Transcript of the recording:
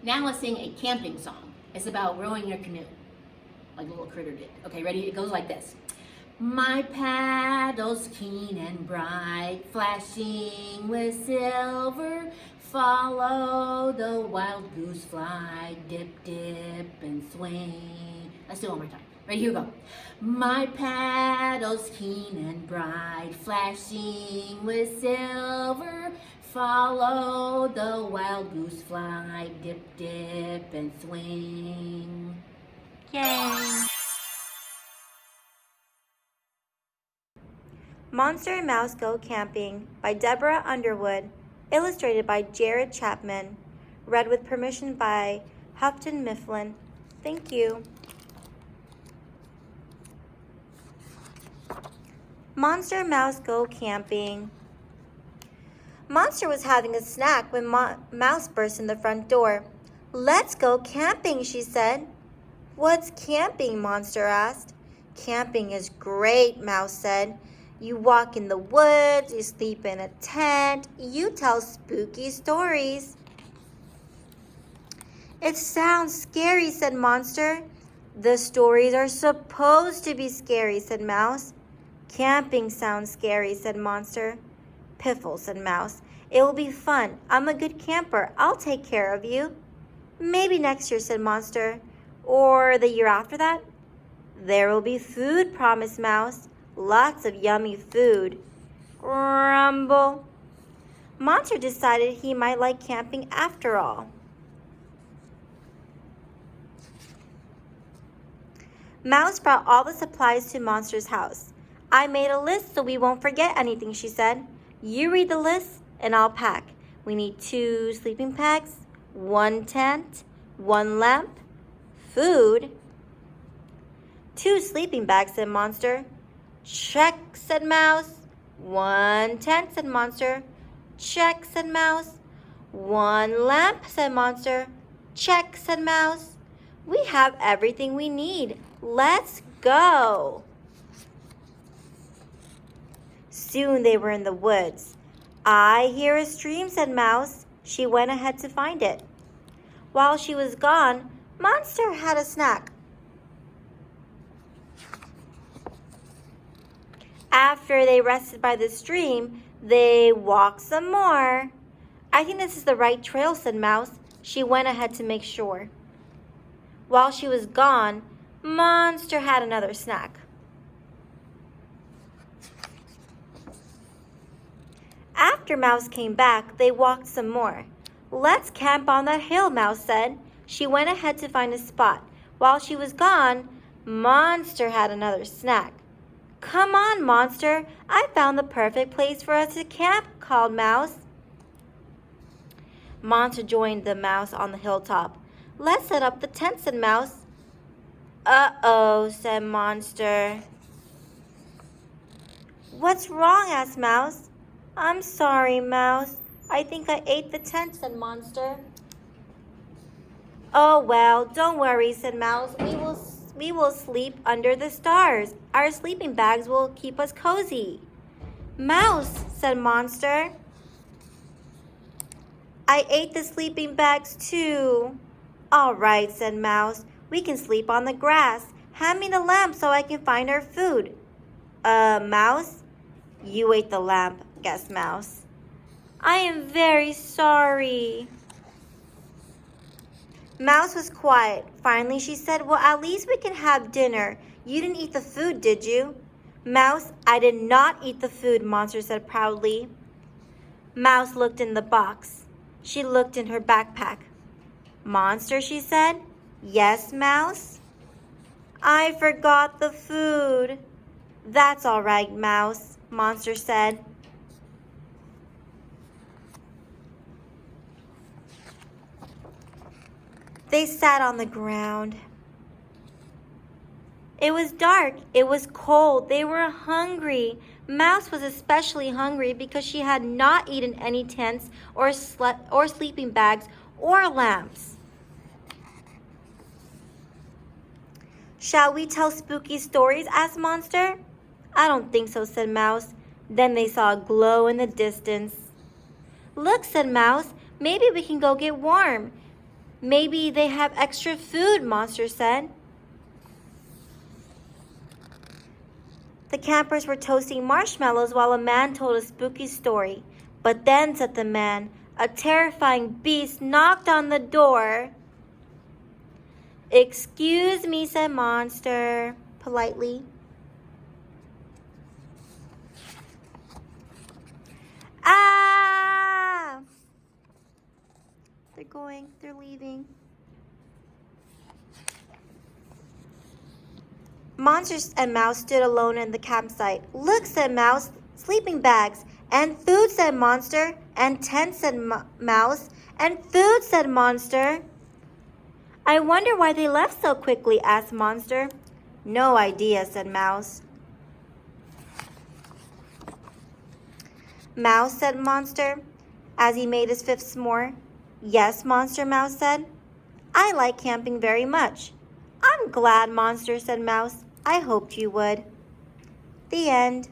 Now let's sing a camping song. It's about rowing your canoe, like the little critter did. Okay, ready? It goes like this. My paddle's keen and bright, flashing with silver. Follow the wild goose fly, dip, dip, and swing. Let's do it one more time. Ready, here we go. My paddle's keen and bright, flashing with silver. Follow the wild goose fly, dip, dip, and swing. Yay! Monster and Mouse Go Camping by Deborah Underwood, illustrated by Jared Chapman, read with permission by Houghton Mifflin. Thank you. Monster and Mouse Go Camping. Monster was having a snack when Mouse burst in the front door. "Let's go camping," she said. "What's camping?" Monster asked. "Camping is great," Mouse said. "You walk in the woods, you sleep in a tent, you tell spooky stories." "It sounds scary," said Monster. "The stories are supposed to be scary," said Mouse. "Camping sounds scary," said Monster. "Piffle," said Mouse. "It will be fun. I'm a good camper. I'll take care of you." "Maybe next year," said Monster. "Or the year after that?" "There will be food," promised Mouse. "Lots of yummy food." Grumble. Monster decided he might like camping after all. Mouse brought all the supplies to Monster's house. "I made a list so we won't forget anything," she said. "You read the list and I'll pack. We need 2 sleeping bags, 1 tent, 1 lamp, food." "2 sleeping bags," said Monster. "Check," said Mouse. 1 tent, said Monster. "Check," said Mouse. 1 lamp, said Monster. "Check," said Mouse. "We have everything we need. Let's go." Soon they were in the woods. "I hear a stream," said Mouse. She went ahead to find it. While she was gone, Monster had a snack. After they rested by the stream, they walked some more. "I think this is the right trail," said Mouse. She went ahead to make sure. While she was gone, Monster had another snack. After Mouse came back, they walked some more. "Let's camp on that hill," Mouse said. She went ahead to find a spot. While she was gone, Monster had another snack. "Come on, Monster. I found the perfect place for us to camp," called Mouse. Monster joined the Mouse on the hilltop. "Let's set up the tent," said Mouse. "Uh-oh," said Monster. "What's wrong?" asked Mouse. "I'm sorry, Mouse. I think I ate the tent," said Monster. "Oh, well, don't worry," said Mouse. We will sleep under the stars. Our sleeping bags will keep us cozy." "Mouse," said Monster. "I ate the sleeping bags too." "All right," said Mouse. "We can sleep on the grass. Hand me the lamp so I can find our food." Mouse?" "You ate the lamp," guessed Mouse. "I am very sorry." Mouse was quiet. Finally, she said, "Well, at least we can have dinner. You didn't eat the food, did you?" "Mouse, I did not eat the food," Monster said proudly. Mouse looked in the box. She looked in her backpack. "Monster," she said. "Yes, Mouse?" "I forgot the food." "That's all right, Mouse," Monster said. They sat on the ground. It was dark. It was cold. They were hungry. Mouse was especially hungry because she had not eaten any tents or sleeping bags or lamps. "Shall we tell spooky stories?" asked Monster. "I don't think so," said Mouse. Then they saw a glow in the distance. "Look," said Mouse. "Maybe we can go get warm." Maybe they have extra food, Monster said. The campers were toasting marshmallows while a man told a spooky story. But then, said the man, a terrifying beast knocked on the door. Excuse me, said Monster, politely. Ah! They're leaving. Monster and Mouse stood alone in the campsite. Look, said Mouse, sleeping bags. And food, said Monster. And tent, said Mouse. And food, said Monster. I wonder why they left so quickly, asked Monster. No idea, said Mouse. Mouse, said Monster, as he made his fifth s'more. Yes, Monster, Mouse said. I like camping very much. I'm glad, Monster, said Mouse. I hoped you would. The end.